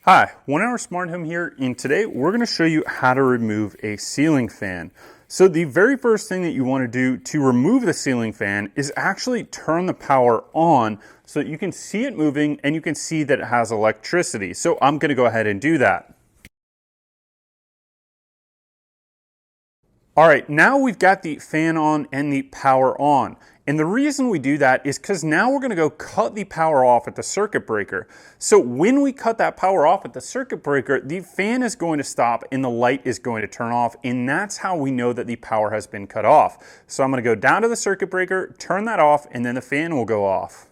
Hi, 1Hour Smart Home here, and today we're going to show you how to remove a ceiling fan. So the very first thing that you want to do to remove the ceiling fan is actually turn the power on so that you can see it moving and you can see that it has electricity. So I'm going to go ahead and do that. All right, now we've got the fan on and the power on. And the reason we do that is because now we're going to go cut the power off at the circuit breaker. So when we cut that power off at the circuit breaker, the fan is going to stop and the light is going to turn off. And that's how we know that the power has been cut off. So I'm going to go down to the circuit breaker, turn that off, and then the fan will go off.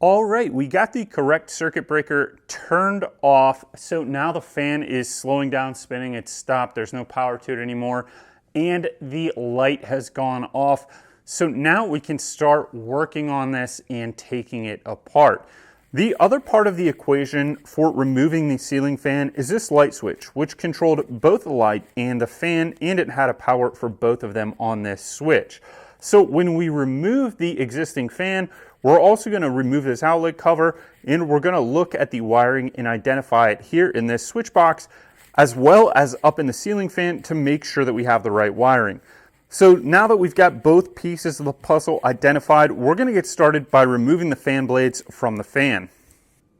All right, we got the correct circuit breaker turned off. So now the fan is slowing down, spinning, it's stopped, there's no power to it anymore, and the light has gone off. So now we can start working on this and taking it apart. The other part of the equation for removing the ceiling fan is this light switch, which controlled both the light and the fan, and it had a power for both of them on this switch. So when we remove the existing fan, we're also going to remove this outlet cover, and we're going to look at the wiring and identify it here in this switch box, as well as up in the ceiling fan to make sure that we have the right wiring. So now that we've got both pieces of the puzzle identified, we're going to get started by removing the fan blades from the fan.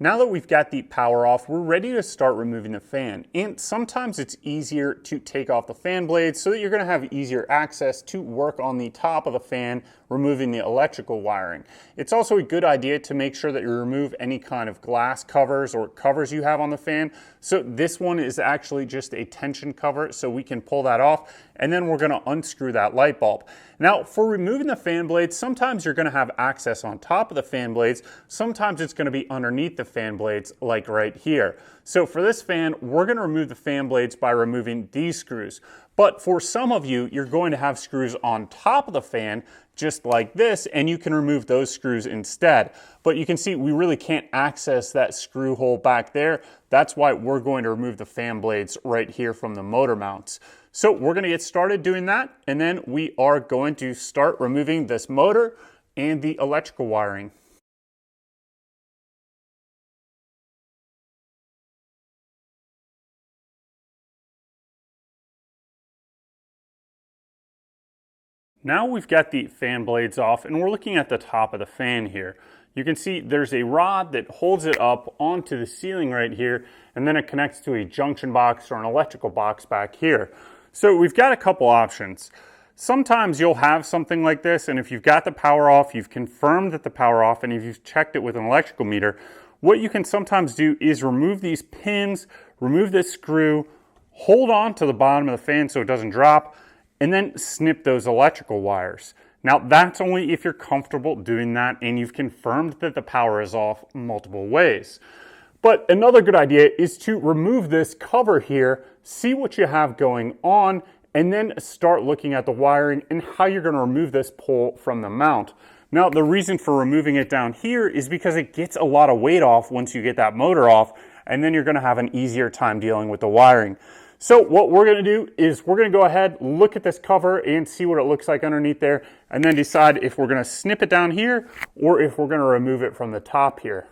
Now that we've got the power off, we're ready to start removing the fan. And sometimes it's easier to take off the fan blades so that you're going to have easier access to work on the top of the fan, removing the electrical wiring. It's also a good idea to make sure that you remove any kind of glass covers or covers you have on the fan. So this one is actually just a tension cover, so we can pull that off, and then we're going to unscrew that light bulb. Now, for removing the fan blades, sometimes you're going to have access on top of the fan blades. Sometimes it's going to be underneath the fan blades, like right here. So for this fan, we're going to remove the fan blades by removing these screws. But for some of you, you're going to have screws on top of the fan, just like this, and you can remove those screws instead. But you can see we really can't access that screw hole back there. That's why we're going to remove the fan blades right here from the motor mounts. So we're going to get started doing that, and then we are going to start removing this motor and the electrical wiring. Now we've got the fan blades off, and we're looking at the top of the fan here. You can see there's a rod that holds it up onto the ceiling right here, and then it connects to a junction box or an electrical box back here. So we've got a couple options. Sometimes you'll have something like this, and if you've got the power off, you've confirmed that the power off, and if you've checked it with an electrical meter, what you can sometimes do is remove these pins, remove this screw, hold on to the bottom of the fan so it doesn't drop, and then snip those electrical wires. Now that's only if you're comfortable doing that and you've confirmed that the power is off multiple ways. But another good idea is to remove this cover here, see what you have going on, and then start looking at the wiring and how you're going to remove this pole from the mount. Now the reason for removing it down here is because it gets a lot of weight off once you get that motor off, and then you're going to have an easier time dealing with the wiring. So what we're going to do is we're going to go ahead, look at this cover and see what it looks like underneath there, and then decide if we're going to snip it down here or if we're going to remove it from the top here.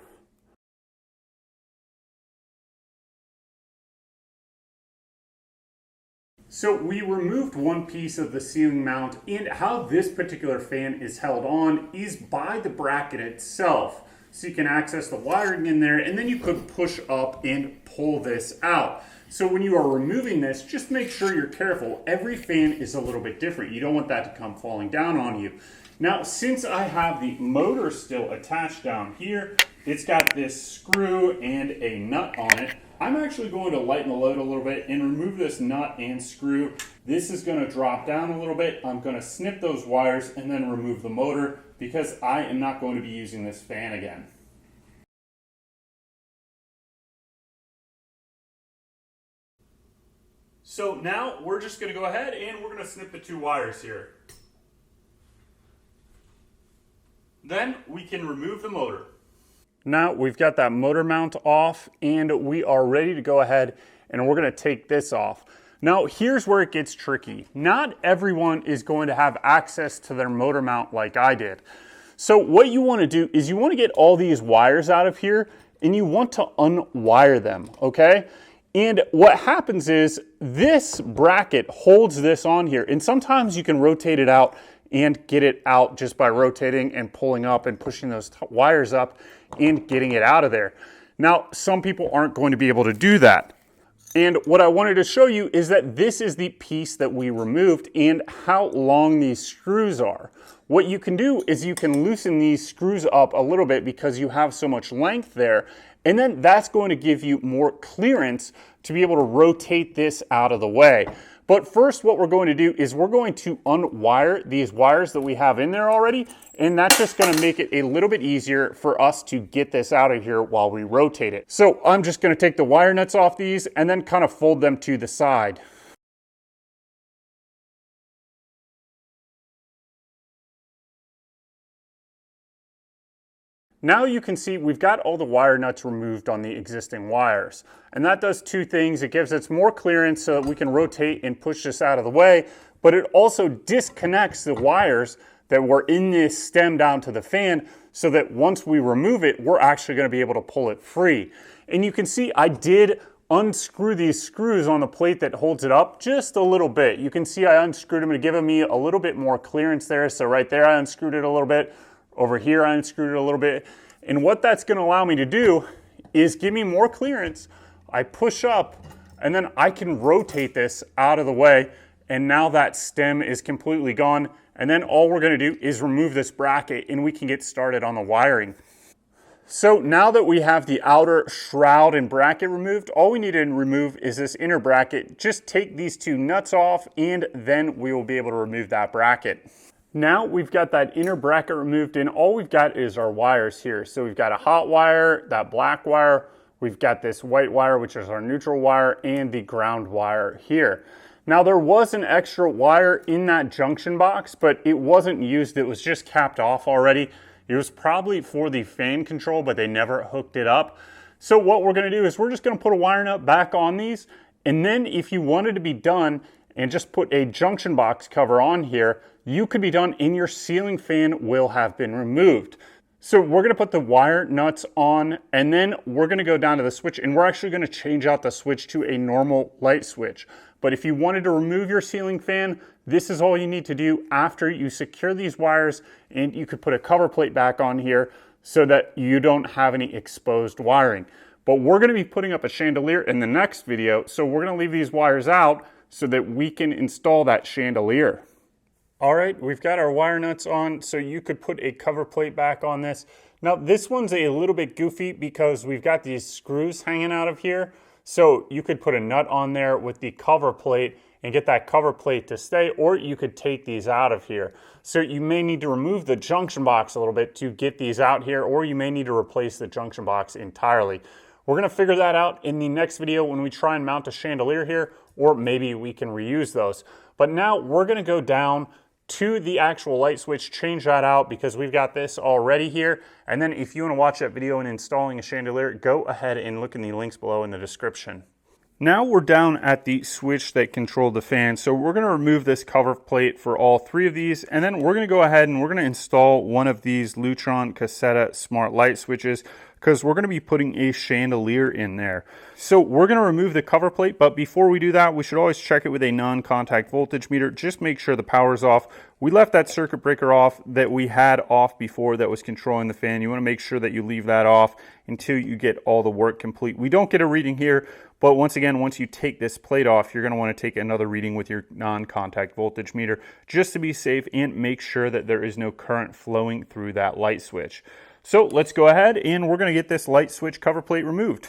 So we removed one piece of the ceiling mount, and how this particular fan is held on is by the bracket itself. So you can access the wiring in there, and then you could push up and pull this out. So when you are removing this, just make sure you're careful. Every fan is a little bit different. You don't want that to come falling down on you. Now, since I have the motor still attached down here, it's got this screw and a nut on it. I'm actually going to lighten the load a little bit and remove this nut and screw. This is going to drop down a little bit. I'm going to snip those wires and then remove the motor because I am not going to be using this fan again. So now we're just going to go ahead and we're going to snip the two wires here. Then we can remove the motor. Now we've got that motor mount off and we are ready to go ahead and we're going to take this off. Now here's where it gets tricky. Not everyone is going to have access to their motor mount like I did. So what you want to do is you want to get all these wires out of here and you want to unwire them, okay? And what happens is this bracket holds this on here, and sometimes you can rotate it out and get it out just by rotating and pulling up and pushing those wires up and getting it out of there. Now, some people aren't going to be able to do that. And what I wanted to show you is that this is the piece that we removed and how long these screws are. What you can do is you can loosen these screws up a little bit because you have so much length there, and then that's going to give you more clearance to be able to rotate this out of the way. But first, what we're going to do is we're going to unwire these wires that we have in there already, and that's just going to make it a little bit easier for us to get this out of here while we rotate it. So I'm just going to take the wire nuts off these and then kind of fold them to the side. Now you can see we've got all the wire nuts removed on the existing wires. And that does two things. It gives us more clearance so that we can rotate and push this out of the way, but it also disconnects the wires that were in this stem down to the fan so that once we remove it, we're actually going to be able to pull it free. And you can see I did unscrew these screws on the plate that holds it up just a little bit. You can see I unscrewed them to give me a little bit more clearance there. So right there I unscrewed it a little bit. Over here I unscrewed it a little bit. And what that's going to allow me to do is give me more clearance. I push up and then I can rotate this out of the way, and now that stem is completely gone. And then all we're going to do is remove this bracket and we can get started on the wiring. So now that we have the outer shroud and bracket removed, all we need to remove is this inner bracket. Just take these two nuts off and then we will be able to remove that bracket. Now we've got that inner bracket removed and all we've got is our wires here. So we've got a hot wire, that black wire, we've got this white wire, which is our neutral wire, and the ground wire here. Now there was an extra wire in that junction box, but it wasn't used. It was just capped off already. It was probably for the fan control, but they never hooked it up. So what we're gonna do is we're just gonna put a wire nut back on these, and then if you wanted to be done and just put a junction box cover on here, you could be done and your ceiling fan will have been removed. So we're gonna put the wire nuts on and then we're gonna go down to the switch and we're actually gonna change out the switch to a normal light switch. But if you wanted to remove your ceiling fan, this is all you need to do after you secure these wires, and you could put a cover plate back on here so that you don't have any exposed wiring. But we're gonna be putting up a chandelier in the next video, so we're gonna leave these wires out so that we can install that chandelier. All right, we've got our wire nuts on, so you could put a cover plate back on this. Now this one's a little bit goofy because we've got these screws hanging out of here. So you could put a nut on there with the cover plate and get that cover plate to stay, or you could take these out of here. So you may need to remove the junction box a little bit to get these out here, or you may need to replace the junction box entirely. We're gonna figure that out in the next video when we try and mount a chandelier here, or maybe we can reuse those. But now we're gonna go down to the actual light switch, change that out because we've got this already here. And then if you want to watch that video on installing a chandelier, go ahead and look in the links below in the description. Now we're down at the switch that controlled the fan. So we're going to remove this cover plate for all three of these. And then we're going to go ahead and we're going to install one of these Lutron Cassetta smart light switches, because we're going to be putting a chandelier in there. So we're going to remove the cover plate, but before we do that, we should always check it with a non-contact voltage meter. Just make sure the power's off. We left that circuit breaker off that we had off before that was controlling the fan. You want to make sure that you leave that off until you get all the work complete. We don't get a reading here, but once again, once you take this plate off, you're going to want to take another reading with your non-contact voltage meter just to be safe and make sure that there is no current flowing through that light switch. So let's go ahead and we're going to get this light switch cover plate removed.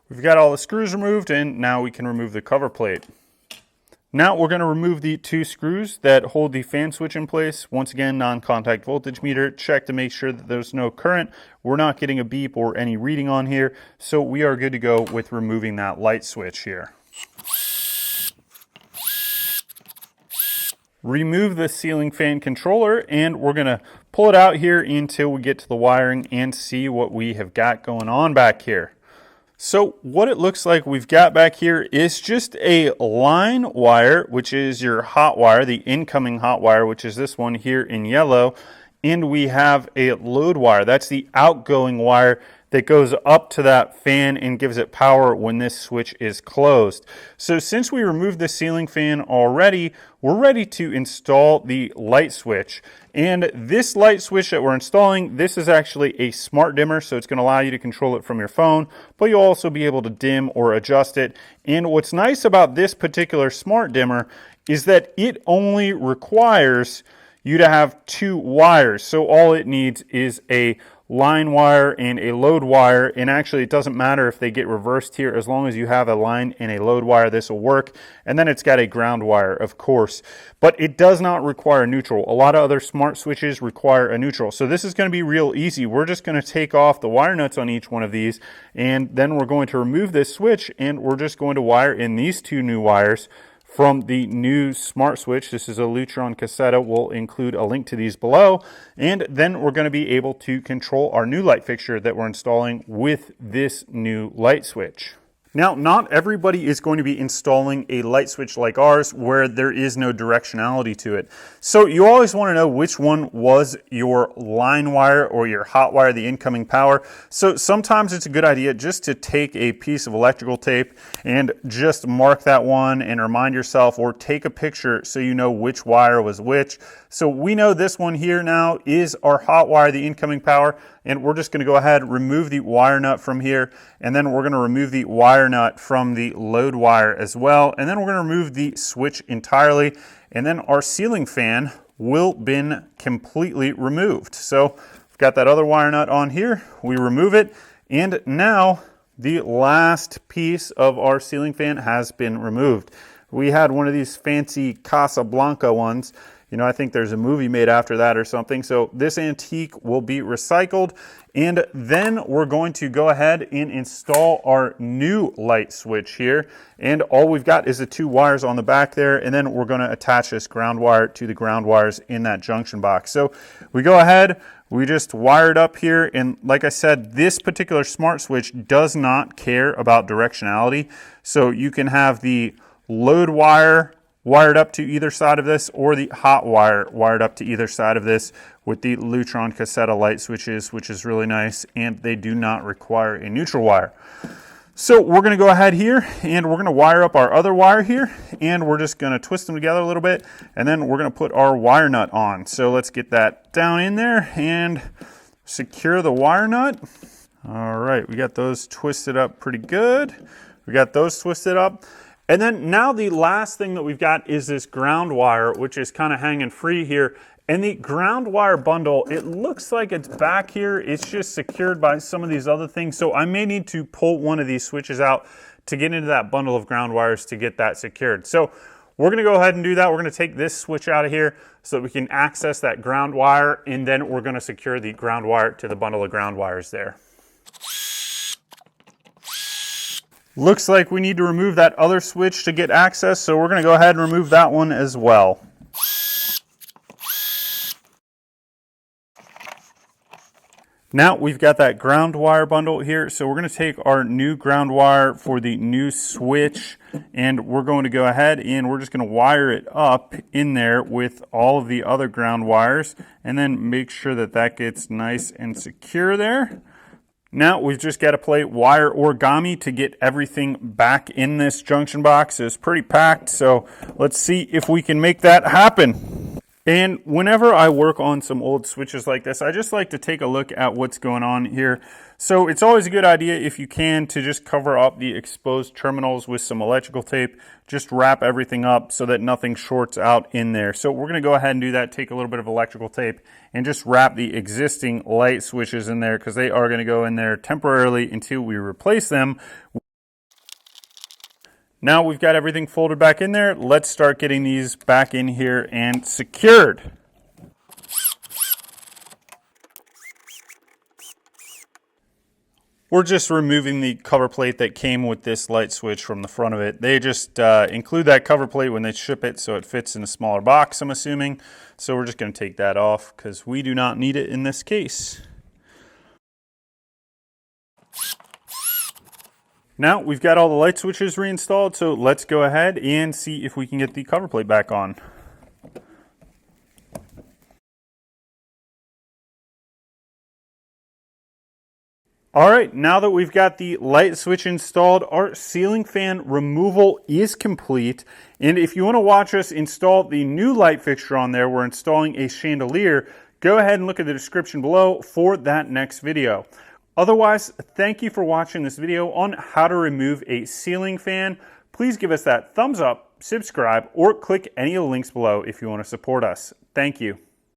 We've got all the screws removed and now we can remove the cover plate. Now we're going to remove the two screws that hold the fan switch in place. Once again, non-contact voltage meter. Check to make sure that there's no current. We're not getting a beep or any reading on here. So we are good to go with removing that light switch here. Remove the ceiling fan controller and we're going to pull it out here until we get to the wiring and see what we have got going on back here. So what it looks like we've got back here is just a line wire, which is your hot wire, the incoming hot wire, which is this one here in yellow. And we have a load wire. That's the outgoing wire that goes up to that fan and gives it power when this switch is closed. So since we removed the ceiling fan already, we're ready to install the light switch. And this light switch that we're installing, this is actually a smart dimmer, so it's going to allow you to control it from your phone, but you'll also be able to dim or adjust it. And what's nice about this particular smart dimmer is that it only requires you to have 2 wires. So all it needs is a line wire and a load wire, and actually it doesn't matter if they get reversed here. As long as you have a line and a load wire, this will work. And then it's got a ground wire, of course, but it does not require neutral. A lot of other smart switches require a neutral, so this is going to be real easy. We're just going to take off the wire nuts on each one of these, and then we're going to remove this switch, and we're just going to wire in these 2 new wires from the new smart switch. This is a Lutron Cassetta. We'll include a link to these below. And then we're going to be able to control our new light fixture that we're installing with this new light switch. Now, not everybody is going to be installing a light switch like ours where there is no directionality to it. So you always want to know which one was your line wire or your hot wire, the incoming power. So sometimes it's a good idea just to take a piece of electrical tape and just mark that one and remind yourself, or take a picture so you know which wire was which. So we know this one here now is our hot wire, the incoming power, and we're just going to go ahead and remove the wire nut from here, and then we're going to remove the wire nut from the load wire as well, and then we're going to remove the switch entirely, and then our ceiling fan will been completely removed. So we've got that other wire nut on here, we remove it, and now the last piece of our ceiling fan has been removed. We had one of these fancy Casablanca ones. You know, I think there's a movie made after that or something. So this antique will be recycled. And then we're going to go ahead and install our new light switch here. And all we've got is the 2 wires on the back there. And then we're going to attach this ground wire to the ground wires in that junction box. So we go ahead, we just wire it up here. And like I said, this particular smart switch does not care about directionality. So you can have the load wire wired up to either side of this, or the hot wire wired up to either side of this with the Lutron Cassetta light switches, which is really nice, and they do not require a neutral wire. So we're going to go ahead here and we're going to wire up our other wire here, and we're just going to twist them together a little bit, and then we're going to put our wire nut on. So let's get that down in there and secure the wire nut. All right, we got those twisted up pretty good. We got those twisted up. And then now the last thing that we've got is this ground wire, which is kind of hanging free here. And the ground wire bundle, it looks like it's back here. It's just secured by some of these other things. So I may need to pull one of these switches out to get into that bundle of ground wires to get that secured. So we're going to go ahead and do that. We're going to take this switch out of here so that we can access that ground wire. And then we're going to secure the ground wire to the bundle of ground wires there. Looks like we need to remove that other switch to get access, so we're going to go ahead and remove that one as well. Now we've got that ground wire bundle here, so we're going to take our new ground wire for the new switch, and we're going to go ahead and we're just going to wire it up in there with all of the other ground wires, and then make sure that that gets nice and secure there. Now we've just got to play wire origami to get everything back in this junction box. It's pretty packed, so let's see if we can make that happen. And whenever I work on some old switches like this, I just like to take a look at what's going on here. So it's always a good idea, if you can, to just cover up the exposed terminals with some electrical tape. Just wrap everything up so that nothing shorts out in there. So we're going to go ahead and do that, take a little bit of electrical tape and just wrap the existing light switches in there, because they are going to go in there temporarily until we replace them. Now we've got everything folded back in there. Let's start getting these back in here and secured. We're just removing the cover plate that came with this light switch from the front of it. They just include that cover plate when they ship it so it fits in a smaller box, I'm assuming. So we're just going to take that off because we do not need it in this case. Now we've got all the light switches reinstalled, so let's go ahead and see if we can get the cover plate back on. All right, now that we've got the light switch installed, our ceiling fan removal is complete. And if you want to watch us install the new light fixture on there, we're installing a chandelier, go ahead and look at the description below for that next video. Otherwise, thank you for watching this video on how to remove a ceiling fan. Please give us that thumbs up, subscribe, or click any of the links below if you want to support us. Thank you.